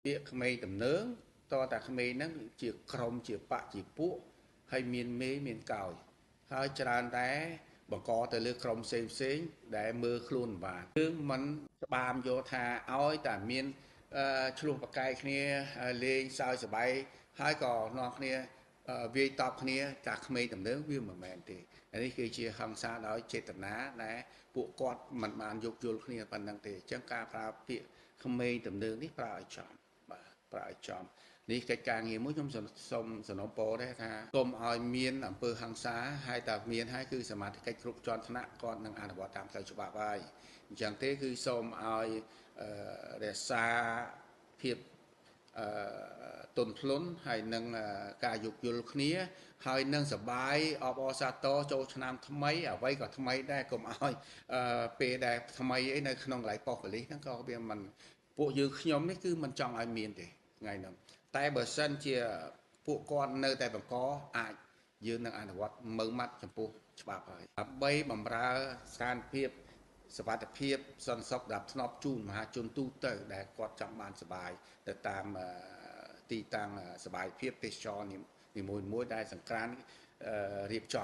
ពាក្យក្មេងតំណើងតតែក្មេងហ្នឹងជាក្រុមជាបកជាពួកហើយមានមេមានកោយហើយច្រើនតែបង្កទៅលើក្រុមផ្សេងដែលមើលខ្លួនបានយើងមិនច្បាមយកថាឲ្យតែមានឆ្លោះប្រកែកគ្នាលេងសើចសប្បាយហើយក៏នាំគ្នាវាយតប់គ្នាจากក្មេងតំណើងវាមិនមែនទេនេះគឺជាហិង្សាដោយចេតនាដែលពួកគាត់មិនបានយកយល់គ្នាប៉ុណ្ណឹងទេអញ្ចឹងការប្រើពាក្យក្មេងតំណើងនេះប្រើឲ្យចំបាទប្រើឲ្យចំនេះកិច្ចការងារមួយខ្ញុំសូមសំណូមពរដែរថាកុំឲ្យមានអំពើហិង្សាហើយតែមានហើយគឺសមាជិកគ្រប់ជាន់ថ្នាក់គាត់នឹងអនុវត្តតាមផ្លូវច្បាប់ហើយអញ្ចឹងទេគឺសូមឲ្យរក្សាភាពទន់ភ្លន់ហើយនឹងការយោគយល់គ្នាហើយនឹងសបាយអបអរសាទរចូលឆ្នាំថ្មីអ្វីក៏ថ្មីដែរកុំឲ្យពេលដែលថ្មីអីនៅក្នុងកន្លែងប៉ុស្តិ៍ប៉ូលីសហ្នឹងក៏វាមិនពួកយើងខ្ញុំនេះគឺមិនចង់ឲ្យមានទេថ្ងៃហ្នឹងតែបើសិនជាពួកគាត់នៅតែបង្កអាចយើងនឹងអនុវត្តមើងម៉ាត់ចំពោះច្បាប់ហើយដើម្បីបម្រើស្ថានភាពសវត្ថភាពសន្តិសុខដល់ធ្នាប់ជូនមហាជនទូទៅដែលគាត់ចង់បានសុបាយទៅតាមទីតាំងសុបាយភាពទេសចរនីមួយៗដែលសង្ក្រានរៀបចំ